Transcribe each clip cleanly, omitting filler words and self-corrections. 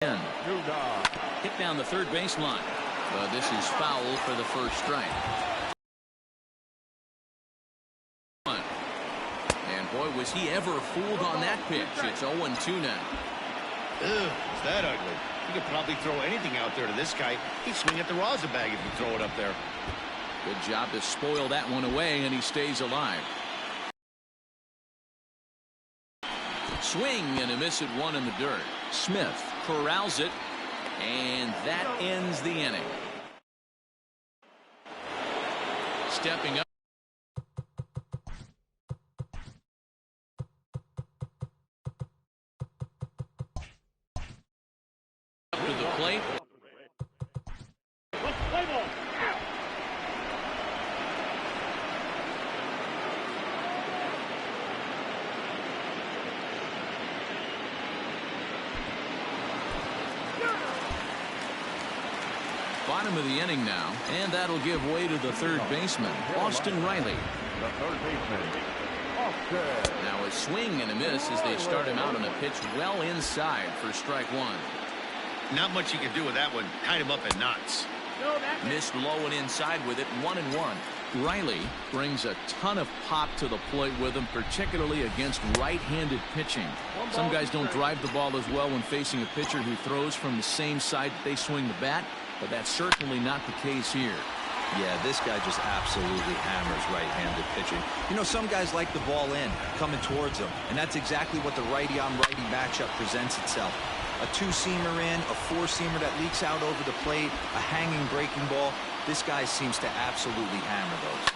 Hit down the third baseline. This is foul for the first strike. And boy, was he ever fooled on that pitch. It's 0-2 now. Ugh, is that ugly? You could probably throw anything out there to this guy. He'd swing at the rosin bag if you throw it up there. Good job to spoil that one away, and he stays alive. Swing and a miss at one in the dirt. Smith corrals it, and that ends the inning. Stepping up to the plate. Bottom of the inning now, and that'll give way to the third baseman, Austin Riley. The third baseman, Austin. Now a swing and a miss as they start him out on a pitch well inside for strike one. Not much you can do with that one. Tied him up in knots. Missed low and inside with it, 1-1. Riley brings a ton of pop to the plate with him, particularly against right-handed pitching. Some guys don't drive the ball as well when facing a pitcher who throws from the same side that they swing the bat, but that's certainly not the case here. Yeah, this guy just absolutely hammers right-handed pitching. You know, some guys like the ball in, coming towards them, and that's exactly what the righty-on-righty matchup presents itself. A two-seamer in, a four-seamer that leaks out over the plate, a hanging breaking ball. This guy seems to absolutely hammer those.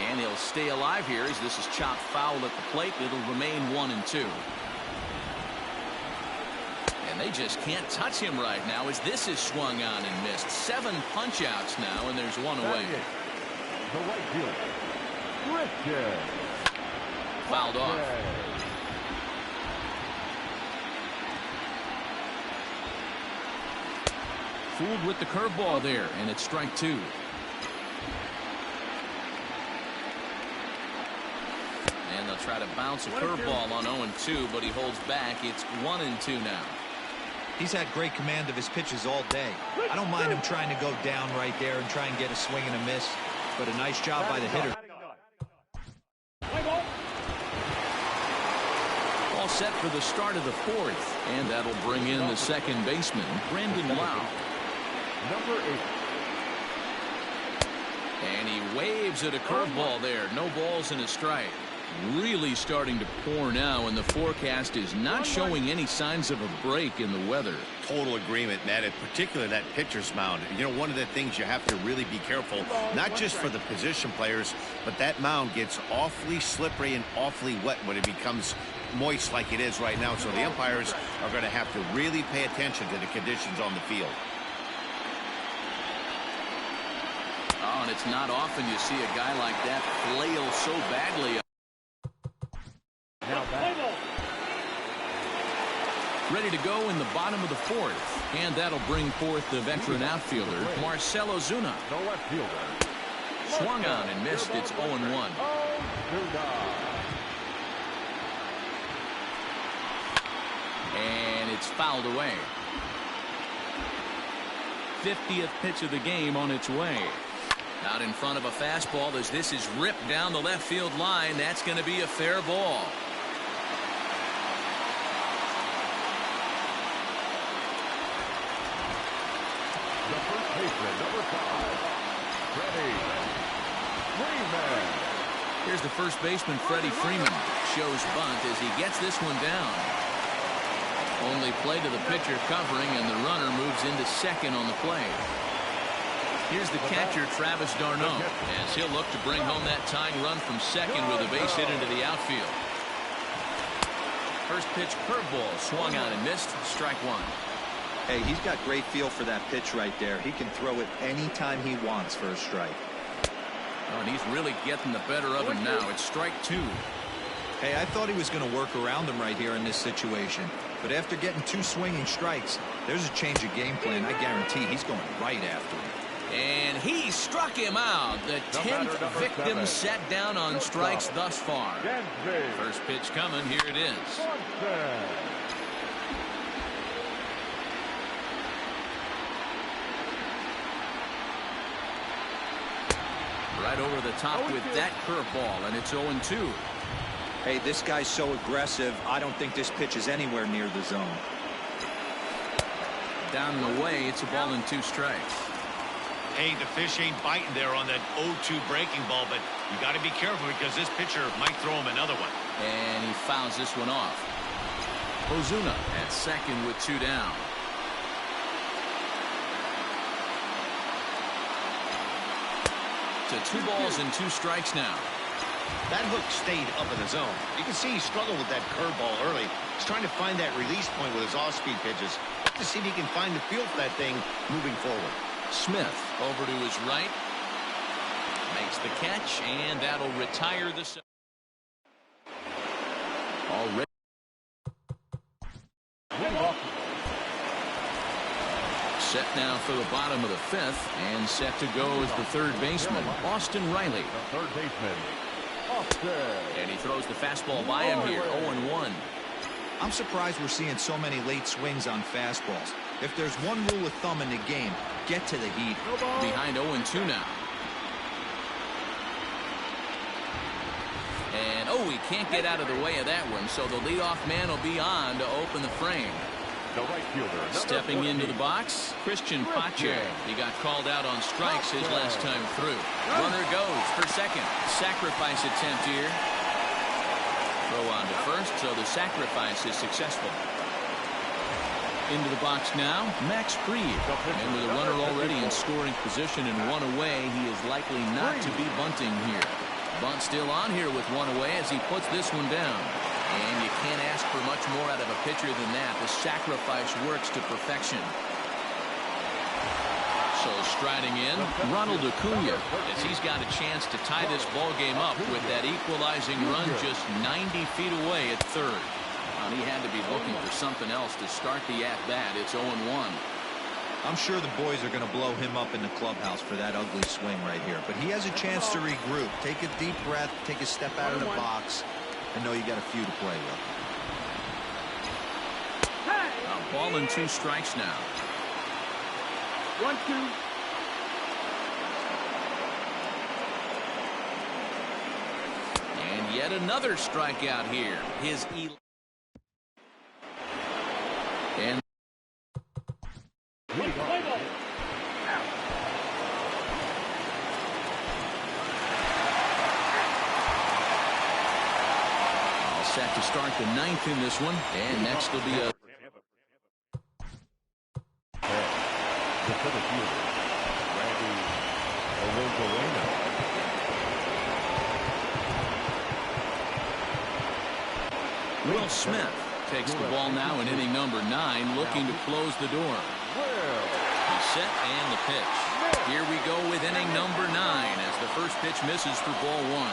And he'll stay alive here as this is chopped foul at the plate. It'll remain 1-2. And they just can't touch him right now as this is swung on and missed. 7 punch-outs now, and there's one away. The right fielder, Richard. Fouled off. Fooled with the curveball there, and it's strike 2. And they'll try to bounce a curveball on 0-2, but he holds back. It's 1-2 now. He's had great command of his pitches all day. I don't mind him trying to go down right there and try and get a swing and a miss, but a nice job by the hitter. All set for the start of the 4th, and that'll bring in the second baseman, Brandon Lau. Number 8. And he waves at a curveball there. No balls and a strike. Really starting to pour now, and the forecast is not showing any signs of a break in the weather. Total agreement, Matt. In particular, that pitcher's mound. You know, one of the things you have to really be careful, not just for the position players, but that mound gets awfully slippery and awfully wet when it becomes moist like it is right now. So the umpires are going to have to really pay attention to the conditions on the field. Oh, and it's not often you see a guy like that flail so badly. Ready to go in the bottom of the 4th, and that'll bring forth the veteran outfielder, Marcell Ozuna. The left fielder. Swung on and missed. It's 0-1. And it's fouled away. 50th pitch of the game on its way. Out in front of a fastball as this is ripped down the left field line. That's going to be a fair ball. The first baseman, number 5, Freddie Freeman. Here's the first baseman, Freddie Freeman. Shows bunt as he gets this one down. Only play to the pitcher covering, and the runner moves into second on the play. Here's the catcher, Travis d'Arnaud, as he'll look to bring home that tying run from second with a base hit into the outfield. First pitch curveball swung on and missed. Strike 1. Hey, he's got great feel for that pitch right there. He can throw it anytime he wants for a strike. Oh, and he's really getting the better of him now. It's strike 2. Hey, I thought he was going to work around him right here in this situation. But after getting 2 swinging strikes, there's a change of game plan. I guarantee he's going right after him. And he struck him out. The 10th victim set down on strikes thus far. First pitch coming. Here it is. right over the top with that curveball, and it's 0-2. Hey, this guy's so aggressive. I don't think this pitch is anywhere near the zone. Down and away, it's a ball and 2 strikes. Hey, the fish ain't biting there on that 0-2 breaking ball, but you got to be careful because this pitcher might throw him another one. And he fouls this one off. Ozuna at second with 2 down. To 2 balls and 2 strikes now. That hook stayed up in the zone. You can see he struggled with that curveball early. He's trying to find that release point with his off-speed pitches. To see if he can find the feel for that thing moving forward. Smith over to his right. Makes the catch, and that'll retire the already. Set now for the bottom of the 5th, and set to go is the 3rd baseman, Austin Riley. The 3rd baseman, Austin. And he throws the fastball by him here, 0-1. I'm surprised we're seeing so many late swings on fastballs. If there's one rule of thumb in the game, get to the heat. Behind 0-2 now. And, he can't get out of the way of that one, so the leadoff man will be on to open the frame. The right fielder, stepping 14. into the box, Christian Pache. He got called out on strikes his last time through. Runner goes for second. Sacrifice attempt here. Throw on to first, so the sacrifice is successful. Into the box now, Max Fried. And with a runner already in scoring position and 1 away, he is likely not to be bunting here. Bunt still on here with 1 away as he puts this one down. And you can't ask for much more out of a pitcher than that. The sacrifice works to perfection. So striding in, Ronald Acuna, as he's got a chance to tie this ball game up with that equalizing run just 90 feet away at 3rd. He had to be looking for something else to start the at-bat. It's 0-1. I'm sure the boys are going to blow him up in the clubhouse for that ugly swing right here. But he has a chance to regroup. Take a deep breath, take a step out of the box, and know you got a few to play with. A ball and 2 strikes now. 1-2. And yet another strikeout here. His and all set to start the 9th in this one. And next will be a Will Smith takes the ball now in inning number 9, looking to close the door. He's set and the pitch. Here we go with inning number 9 as the first pitch misses for ball 1.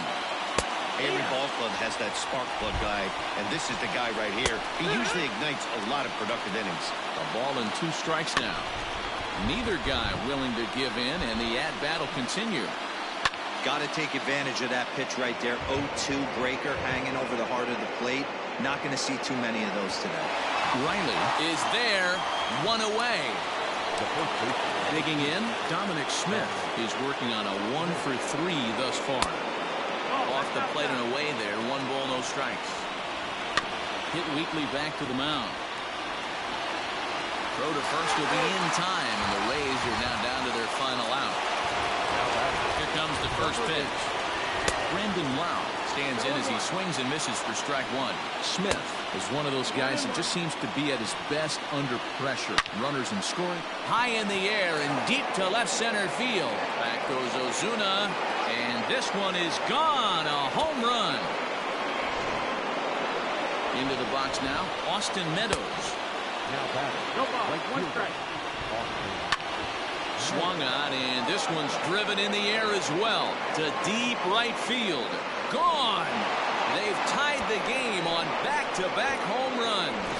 Every ball club has that spark plug guy, and this is the guy right here. He usually ignites a lot of productive innings. A ball and 2 strikes now. Neither guy willing to give in, and the at-bat will continue. Got to take advantage of that pitch right there. 0-2 breaker hanging over the heart of the plate. Not going to see too many of those today. Riley is there, 1 away. Digging in, Dominic Smith is working on a 1 for 3 thus far. Off the plate and away there, 1 ball, no strikes. Hit weakly back to the mound. Throw to first will be in time, and the Rays are now down to their final out. Here comes the first pitch. Brandon Lau stands in as he swings and misses for strike 1. Smith is one of those guys that just seems to be at his best under pressure. Runners in scoring, high in the air and deep to left center field. Back goes Ozuna, and this one is gone. A home run. Into the box now, Austin Meadows. No ball, 1 strike. Swung on, and this one's driven in the air as well to deep right field. Gone. They've tied the game on back-to-back home runs.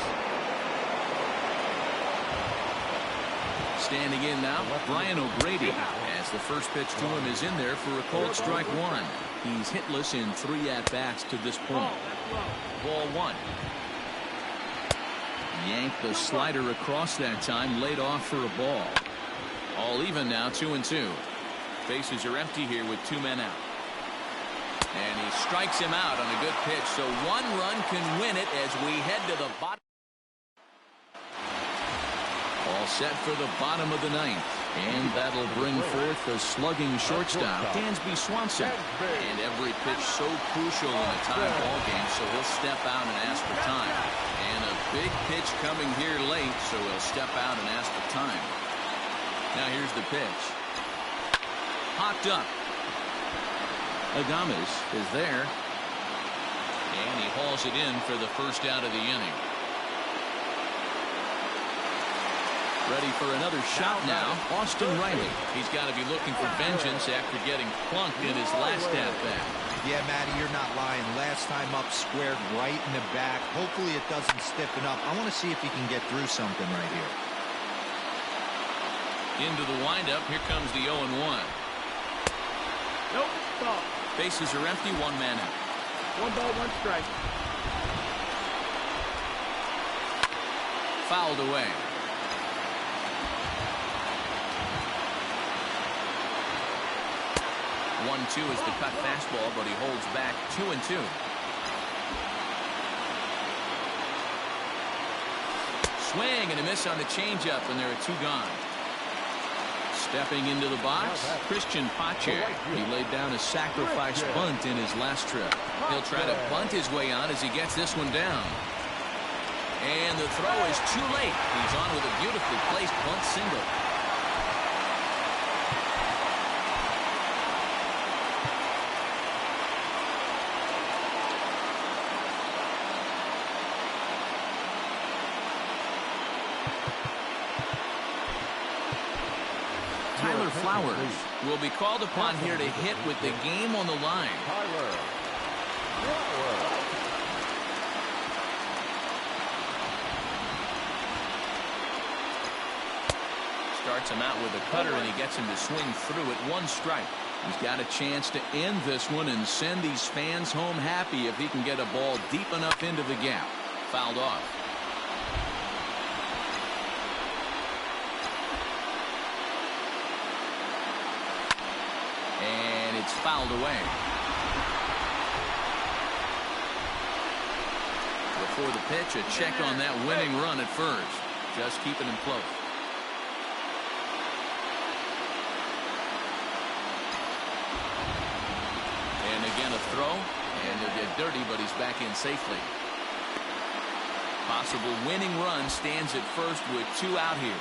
Standing in now, Brian O'Grady, as the first pitch to him is in there for a called strike 1. He's hitless in 3 at-bats to this point. Ball 1. Yanked the slider across that time, laid off for a ball. All even now, 2-2. Bases are empty here with 2 men out. And he strikes him out on a good pitch, so 1 run can win it as we head to the bottom. All set for the bottom of the 9th. And that'll bring forth the slugging shortstop, Dansby Swanson. And every pitch so crucial in a tie ball game, so he'll step out and ask for time. And a big pitch coming here late, so he'll step out and ask for time. Now here's the pitch. Hocked up. Adames is there. And he hauls it in for the first out of the inning. Ready for another shot now, Austin Riley. He's got to be looking for vengeance after getting plunked in his last at-bat. Yeah, Matty, you're not lying. Last time up, squared right in the back. Hopefully it doesn't stiffen up. I want to see if he can get through something right here. Into the windup. Here comes the 0-1. Nope. Ball. Bases are empty. 1 man out. 1 ball, 1 strike. Fouled away. 1-2 is the cut fastball, but he holds back 2-2. Swing and a miss on the changeup, and there are 2 gone. Stepping into the box, Christian Pache. He laid down a sacrifice bunt in his last trip. He'll try to bunt his way on as he gets this one down. And the throw is too late. He's on with a beautifully placed bunt single. Flowers will be called upon here to hit with the game on the line. Starts him out with a cutter, and he gets him to swing through at 1 strike. He's got a chance to end this one and send these fans home happy if he can get a ball deep enough into the gap. Fouled off. It's fouled away. Before the pitch, a check on that winning run at first. Just keeping him close. And again a throw. And he'll get dirty, but he's back in safely. Possible winning run stands at first with 2 out here.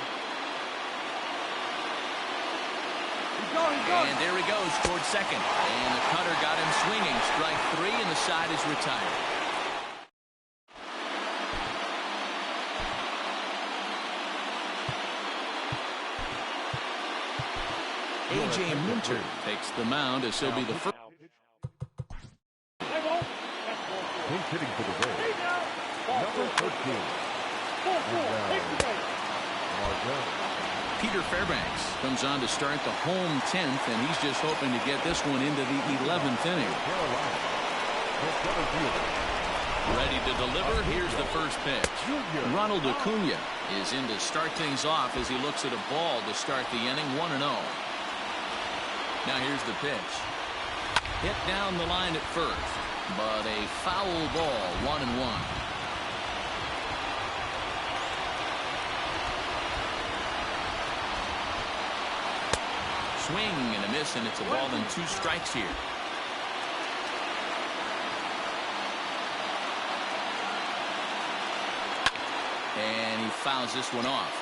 And there he goes towards second. And the cutter got him swinging. Strike 3, and the side is retired. A.J. Minter takes the mound as he'll be the first. He's hitting for the goal. Number 13. Peter Fairbanks comes on to start the home 10th, and he's just hoping to get this one into the 11th inning. Ready to deliver. Here's the first pitch. Ronald Acuna is in to start things off as he looks at a ball to start the inning. 1-0. Now here's the pitch. Hit down the line at first, but a foul ball. 1-1. Swing and a miss, and it's a ball and 2 strikes here. And he fouls this one off.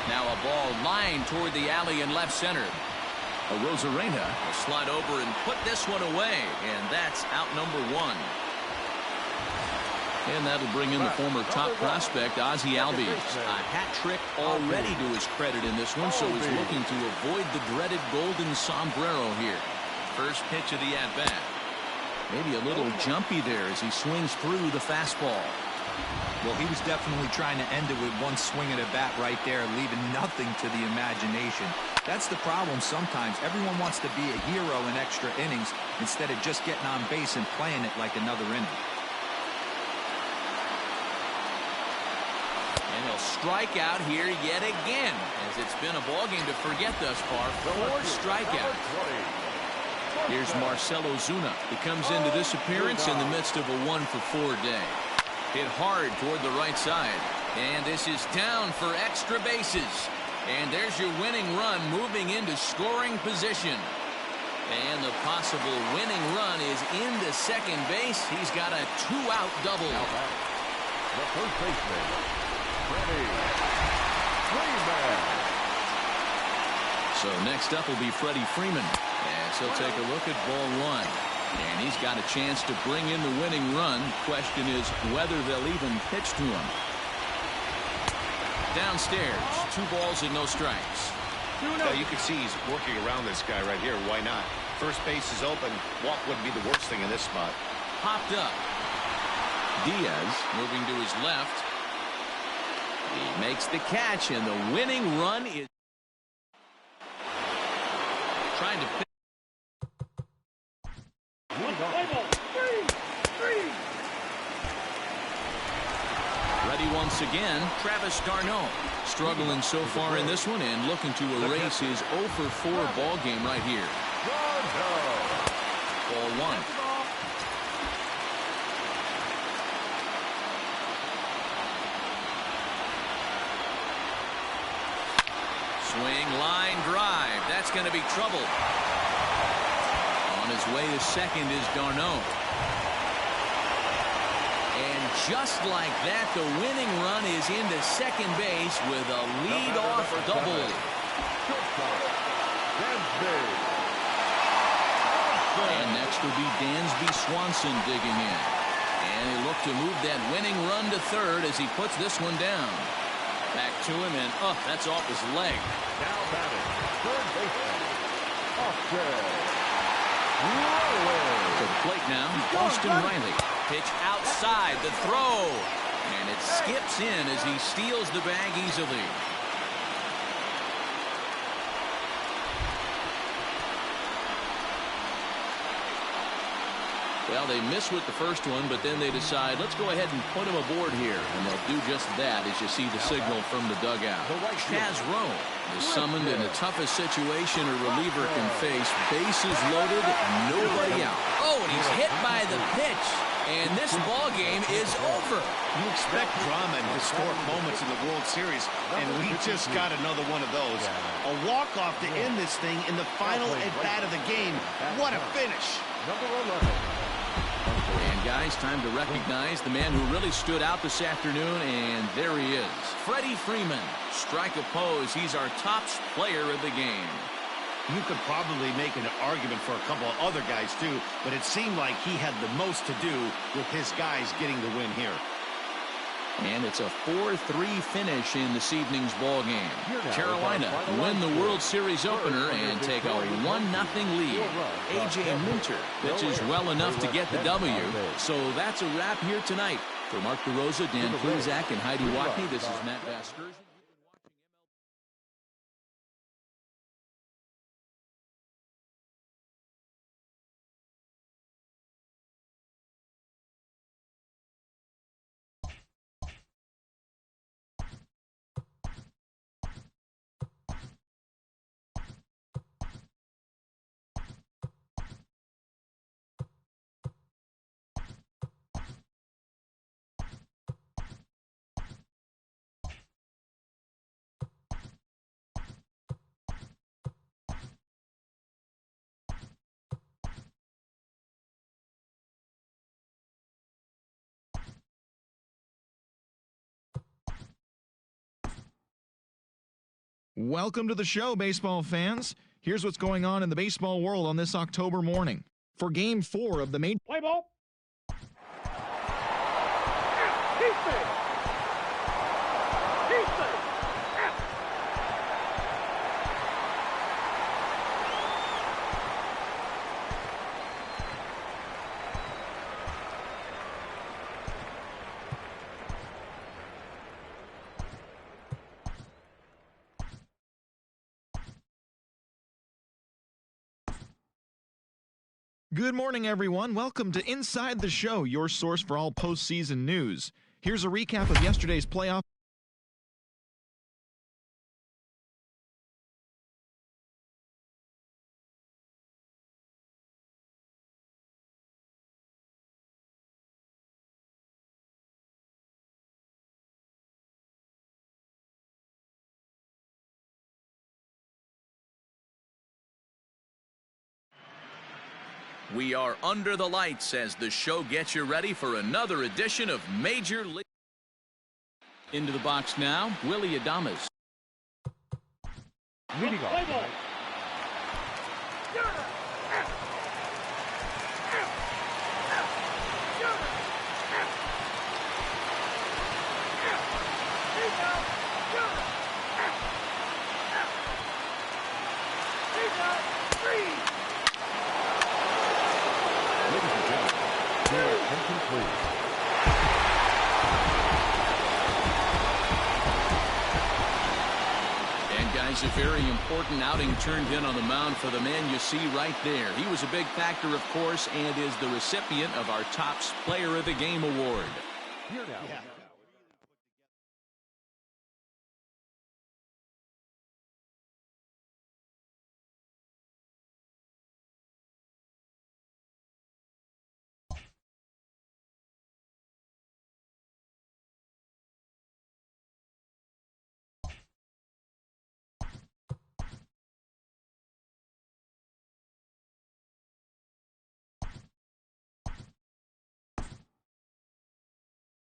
Now a ball lined toward the alley in left center. Rosarena will slide over and put this one away, and that's out number 1. And that'll bring in the former top prospect, Ozzie Albies. A hat trick already to his credit in this one, so he's looking to avoid the dreaded golden sombrero here. First pitch of the at-bat. Maybe a little jumpy there as he swings through the fastball. Well, he was definitely trying to end it with 1 swing at a bat right there, leaving nothing to the imagination. That's the problem sometimes. Everyone wants to be a hero in extra innings instead of just getting on base and playing it like another inning. And he'll strike out here yet again, as it's been a ball game to forget thus far. 4 strikeouts. Here's Marcell Ozuna. He comes into this appearance in the midst of a 1-for-4 day. Hit hard toward the right side. And this is down for extra bases. And there's your winning run moving into scoring position. And the possible winning run is into second base. He's got a 2-out double. The first baseman, Freddie Freeman. So next up will be Freddie Freeman. As he'll take a look at ball 1. And he's got a chance to bring in the winning run. Question is whether they'll even pitch to him. Downstairs, 2 balls and no strikes. Now you can see he's working around this guy right here. Why not? First base is open. Walk wouldn't be the worst thing in this spot. Popped up. Diaz moving to his left. He makes the catch, and the winning run is trying to pick. Ready once again, Travis d'Arnaud. Struggling so far in this one and looking to erase his 0-for-4 ball game right here. Ball 1. Swing, line, drive. That's going to be trouble. On his way to second is d'Arnaud. And just like that, the winning run is into second base with a lead-off double. And next will be Dansby Swanson digging in. And he looked to move that winning run to third as he puts this one down. Back to him, and that's off his leg. Now batting, third baseman, Austin To the plate now, Austin Riley. Pitch outside, the throw. And it skips in as he steals the bag easily. Well, they miss with the first one, but then they decide, let's go ahead and put him aboard here. And they'll do just that as you see the signal from the dugout. Chaz Roe is summoned in the toughest situation a reliever can face. Bases loaded, nobody out. Oh, and he's hit by the pitch. And this ball game is over. You expect drama and historic moments in the World Series, and we just got another one of those. A walk-off to end this thing in the final at-bat of the game. What a finish. number 11. And guys, time to recognize the man who really stood out this afternoon, and there he is. Freddie Freeman. Strike a pose. He's our top player of the game. You could probably make an argument for a couple of other guys too, but it seemed like he had the most to do with his guys getting the win here. And it's a 4-3 finish in this evening's ball game. Carolina win the World Series opener and take a 1-0 lead. A.J. Minter pitches well enough to get the W. So that's a wrap here tonight. For Mark DeRosa, Dan Plezak, and Heidi Watney, this is Matt Vasgersian. Welcome to the show, baseball fans. Here's what's going on in the baseball world on this October morning. For Game 4 of the Major... Play ball. Good morning, everyone. Welcome to Inside the Show, your source for all postseason news. Here's a recap of yesterday's playoff. We are under the lights as the show gets you ready for another edition of Major League. Into the box now, Willie Adames. Leading off tonight, ladies and gentlemen, your attention please. And guys, a very important outing turned in on the mound for the man you see right there. He was a big factor, of course, and is the recipient of our Topps Player of the Game award. Here now. Yeah.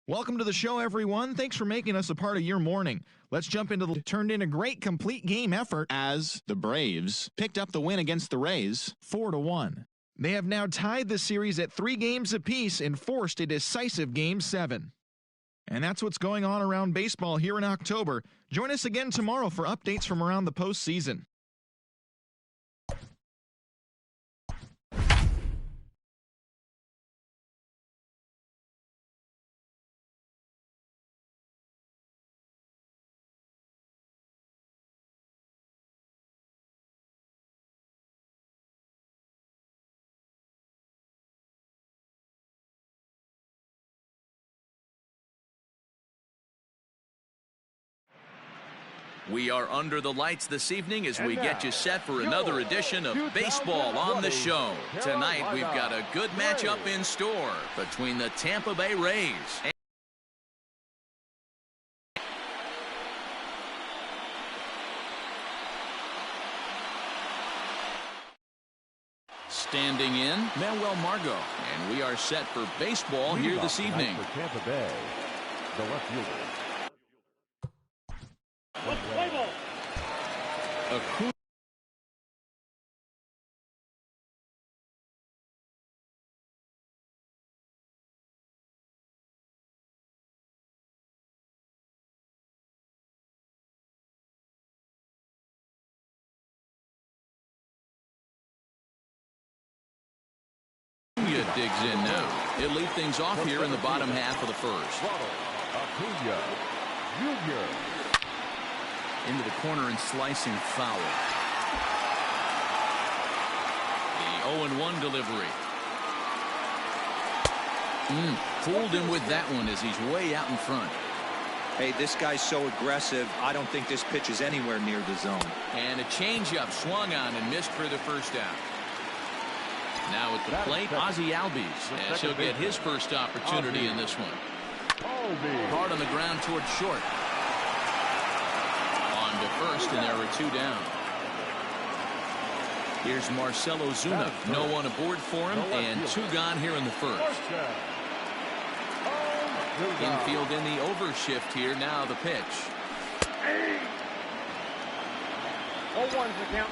Welcome to the show, everyone. Thanks for making us a part of your morning. Let's jump into the turned in a great complete game effort as the Braves picked up the win against the Rays 4-1. They have now tied the series at 3 games apiece and forced a decisive Game 7. And that's what's going on around baseball here in October. Join us again tomorrow for updates from around the postseason. We are under the lights this evening as we get you set for another edition of Baseball on the Show. Tonight, we've got a good matchup in store between the Tampa Bay Rays and standing in, Manuel Margot. And we are set for baseball here this evening. For Tampa Bay, the left fielder. Acuna. Digs in now. He'll lead things off here in the bottom half of the first. Acuna Jr. Into the corner and slicing foul. The 0-1 delivery. Fooled him with that one as he's way out in front. Hey, this guy's so aggressive, I don't think this pitch is anywhere near the zone. And a changeup swung on and missed for the first out. Now at the plate, Ozzie Albies, as he'll get his first opportunity in this one. Hard on the ground towards short. On to first, and there are 2 down. Here's Marcell Ozuna. No one aboard for him, and 2 gone here in the first. Infield in the overshift here. Now the pitch. 0-1's the count.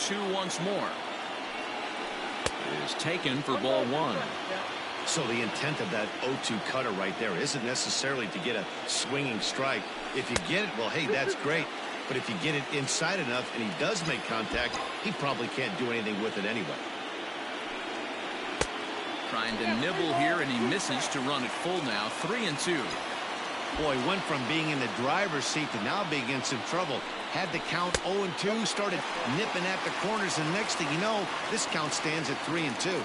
The 0-2 once more. Is taken for ball 1. So the intent of that 0-2 cutter right there isn't necessarily to get a swinging strike. If you get it, well, hey, that's great. But if you get it inside enough and he does make contact, he probably can't do anything with it anyway. Trying to nibble here, and he misses to run it full now. 3-2. Boy, went from being in the driver's seat to now being in some trouble. Had the count 0-2, started nipping at the corners, and next thing you know, this count stands at 3-2.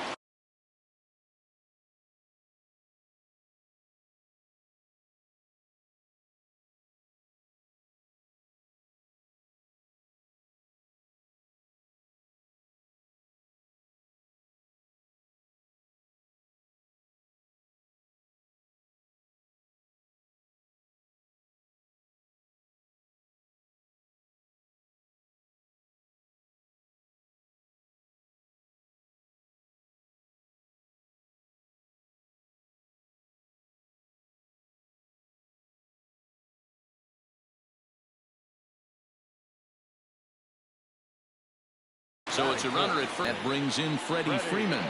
So it's a runner at first. That brings in Freddie Freeman.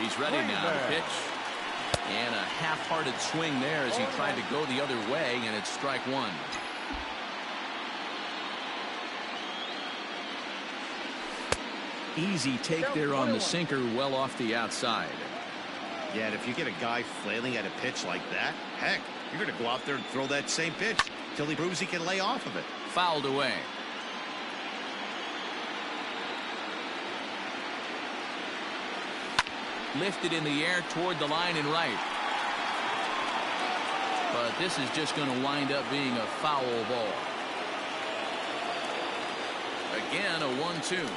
He's ready now to pitch. And a half-hearted swing there as he tried to go the other way, and it's strike one. Easy take there on the sinker, well off the outside. Yeah, and if you get a guy flailing at a pitch like that, heck, you're going to go out there and throw that same pitch till he proves he can lay off of it. Fouled away. Lifted in the air toward the line and right. But this is just going to wind up being a foul ball. Again, a 1-2.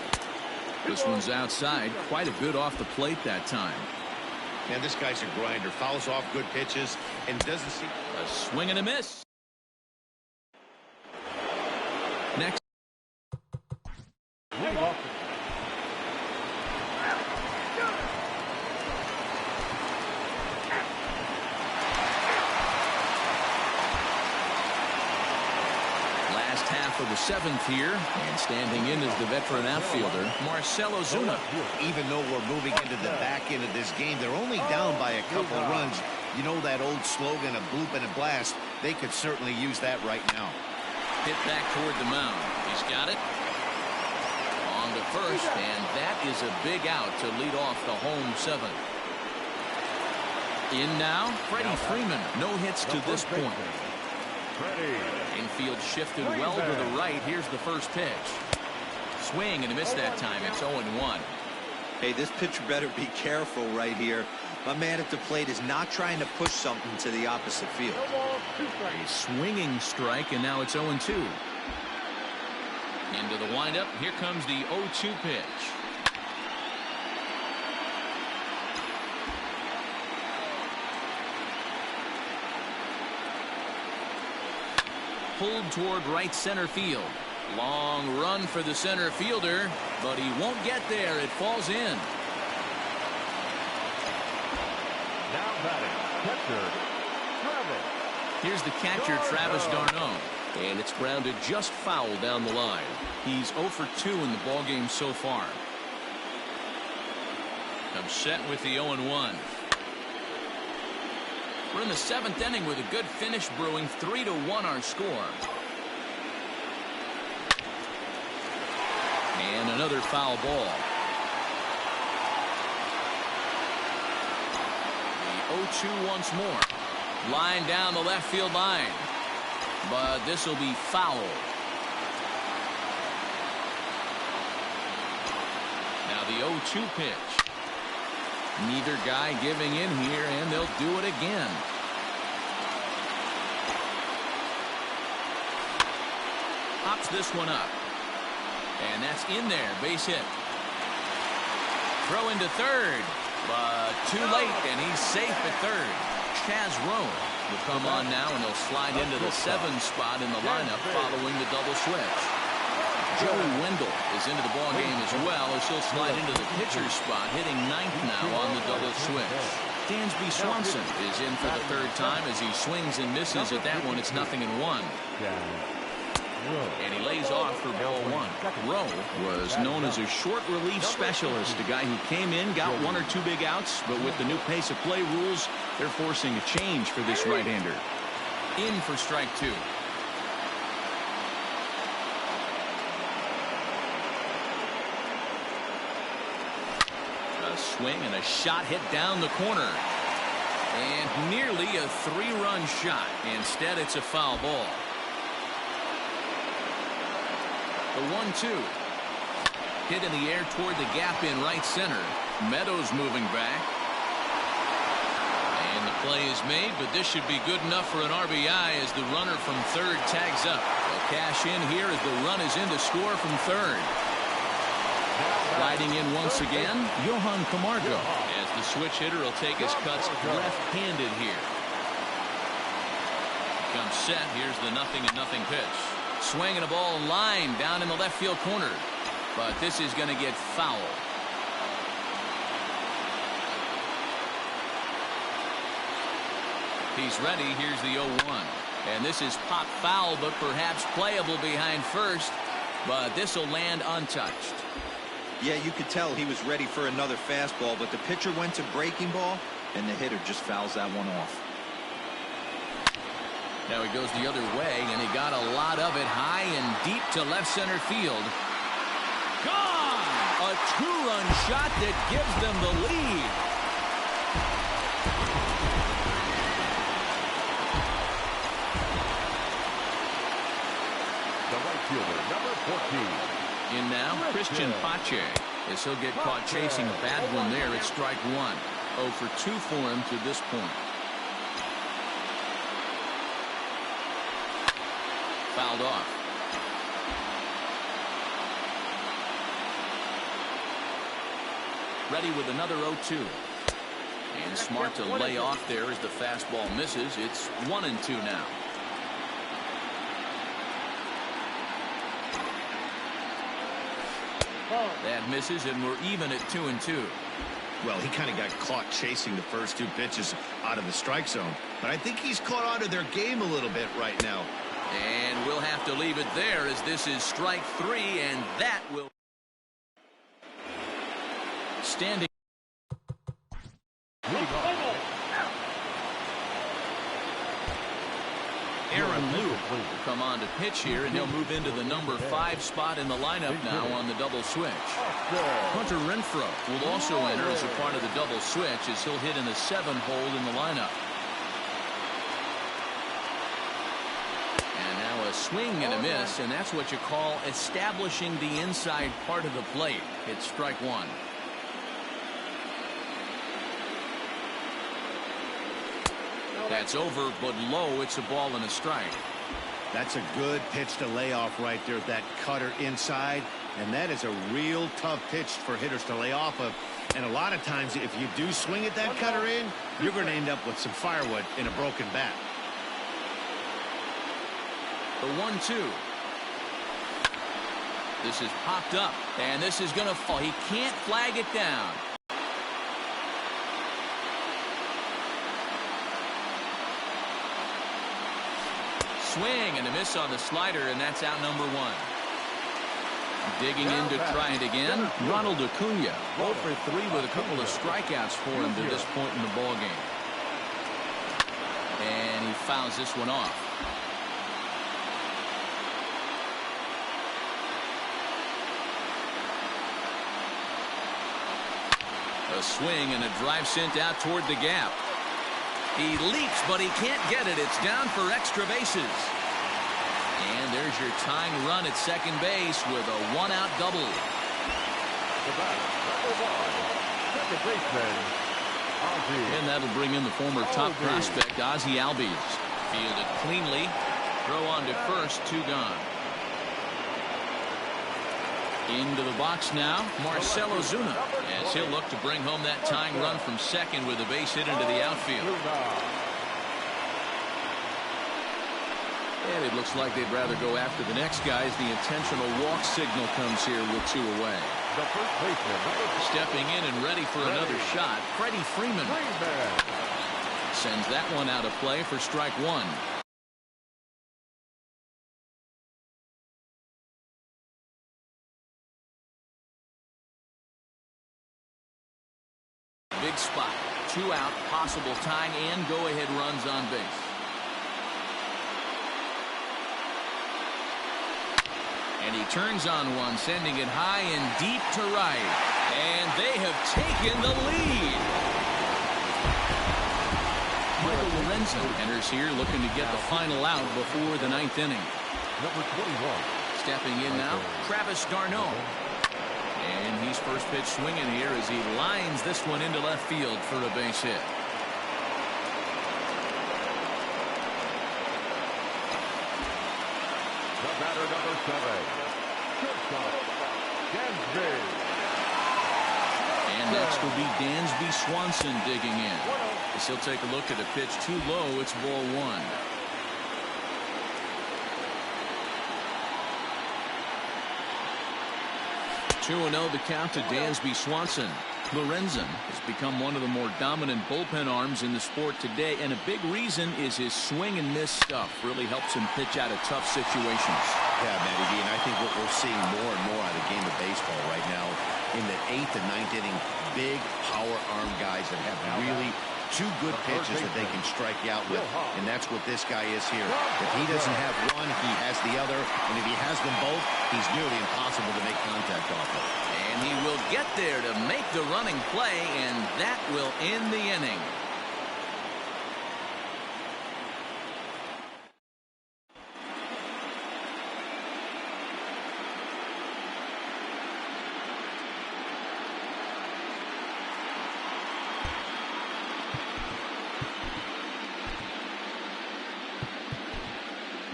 This one's outside, quite a bit off the plate that time. Man, this guy's a grinder. Fouls off good pitches and doesn't see. A swing and a miss. Next. Half of the seventh here, and standing in is the veteran outfielder Marcell Ozuna. Even though we're moving into the back end of this game, they're only down by a couple of runs. You know that old slogan, a bloop and a blast. They could certainly use that right now. Hit back toward the mound. He's got it on to first, and that is a big out to lead off the home seventh. In now, Freddie Freeman. No hits to this point. Infield shifted well to the right. Here's the first pitch. Swing and a miss that time. It's 0-1. Hey, this pitcher better be careful right here. My man at the plate is not trying to push something to the opposite field. A swinging strike, and now it's 0-2. Into the windup. Here comes the 0-2 pitch. Pulled toward right center field. Long run for the center fielder, but he won't get there. It falls in. Now batting, catcher, Travis. Here's the catcher, Travis d'Arnaud. And it's grounded just foul down the line. He's 0 for 2 in the ballgame so far. I'm set with the 0-1. We're in the seventh inning with a good finish brewing. 3-1 our score. And another foul ball. The 0-2 once more. Line down the left field line. But this will be foul. Now the 0-2 pitch. Neither guy giving in here, and they'll do it again. Pops this one up. And that's in there. Base hit. Throw into third. But too late, and he's safe at third. Chaz Rowe will come on now, and he'll slide into the 7 spot in the lineup following the double switch. Joey Wendell is into the ballgame as well, as he'll slide into the pitcher's spot, hitting 9th now on the double switch. Dansby Swanson is in for the 3rd time as he swings and misses at that one. It's 0-1. And he lays off for ball 1. Rowe was known as a short relief specialist, a guy who came in, got 1 or 2 big outs, but with the new pace of play rules, they're forcing a change for this right-hander. In for strike 2. Swing and a shot hit down the corner. And nearly a 3-run shot. Instead, it's a foul ball. The 1-2. Hit in the air toward the gap in right center. Meadows moving back. And the play is made, but this should be good enough for an RBI as the runner from third tags up. They'll cash in here as the run is in to score from third. Riding in once again, Johan Camargo, as the switch hitter will take his cuts left-handed here. Comes set. Here's the 0-0 pitch. Swing and a ball line down in the left field corner. But this is going to get foul. He's ready. Here's the 0-1. And this is pop foul, but perhaps playable behind first. But this will land untouched. Yeah, you could tell he was ready for another fastball, but the pitcher went to breaking ball, and the hitter just fouls that one off. Now he goes the other way, and he got a lot of it high and deep to left center field. Gone! A two-run shot that gives them the lead. The right fielder, number 14. In now, Christian Pache, as he'll get caught chasing a bad one there at strike one. 0 for 2 for him to this point. Fouled off. Ready with another 0-2. And smart to lay off there as the fastball misses. It's 1-2 now. That misses, and we're even at 2-2. Well, he kind of got caught chasing the first 2 pitches out of the strike zone. But I think he's caught onto their game a little bit right now. And we'll have to leave it there as this is strike 3, and that will... Standing. Aaron Liu will come on to pitch here, and he'll move into the number 5 spot in the lineup now on the double switch. Hunter Renfroe will also enter as a part of the double switch as he'll hit in the 7 hole in the lineup. And now a swing and a miss, and that's what you call establishing the inside part of the plate. It's strike 1. That's over, but low. It's a ball and a strike. That's a good pitch to lay off right there. That cutter inside. And that is a real tough pitch for hitters to lay off of. And a lot of times, if you do swing at that cutter in, you're going to end up with some firewood in a broken bat. The 1-2. This is popped up, and this is going to fall. He can't flag it down. Swing and a miss on the slider, and that's out number 1. Digging in to try it again, Ronald Acuna. 0 for 3 with a couple of strikeouts for him to this point in the ballgame. And he fouls this one off. A swing and a drive sent out toward the gap. He leaps, but he can't get it. It's down for extra bases. And there's your tying run at second base with a 1-out double. The batter, number 1, second baseman, Ozzie. And that'll bring in the former top prospect, Ozzie Albies. Fielded cleanly. Throw on to first, 2 gone. Into the box now, Marcell Ozuna, as he'll look to bring home that tying run from second with a base hit into the outfield. And it looks like they'd rather go after the next guy as the intentional walk signal comes here with 2 away. The first baseman, stepping in and ready for another shot, Freddie Freeman. Sends that one out of play for strike 1. Big spot, 2 out, possible tying and go-ahead runs on base. And he turns on one, sending it high and deep to right. And they have taken the lead. Michael Lorenzen enters here looking to get the final out before the 9th inning. Number 21. Stepping in now, Travis d'Arnaud. And he's first pitch swinging here as he lines this one into left field for a base hit. The batter, number 7. Shortstop, Dansby. And next will be Dansby Swanson digging in. As he'll take a look at a pitch too low. It's ball 1. Two 2-0 the count to Dansby Swanson. Lorenzen has become one of the more dominant bullpen arms in the sport today, and a big reason is his swing and miss stuff really helps him pitch out of tough situations. Yeah, Matty D, and I think what we're seeing more and more out of the game of baseball right now in the 8th and 9th inning. Big power arm guys that have really two good pitches that they can strike you out with. And that's what this guy is here. If he doesn't have one, he has the other. And if he has them both, he's nearly impossible to make contact off of. And he will get there to make the running play, and that will end the inning.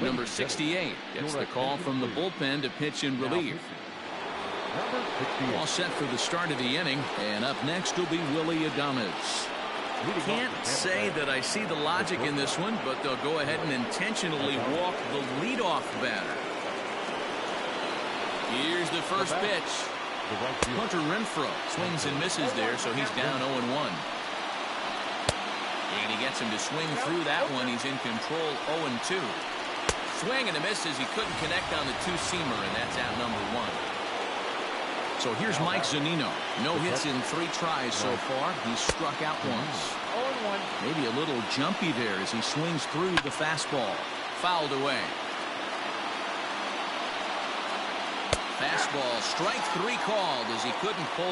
Number 68 gets the call from the bullpen to pitch in relief. All set for the start of the inning, and up next will be Willie Adames. Can't say that I see the logic in this one, but they'll go ahead and intentionally walk the leadoff batter. Here's the first pitch. Hunter Renfroe swings and misses there, so he's down 0-1. And he gets him to swing through that one. He's in control, 0-2. Swing and a miss as he couldn't connect on the two-seamer, and that's out number 1. So here's Mike Zunino. No hits in 3 tries so far. He's struck out once. 0-1. Maybe a little jumpy there as he swings through the fastball. Fouled away. Fastball, strike 3 called as he couldn't pull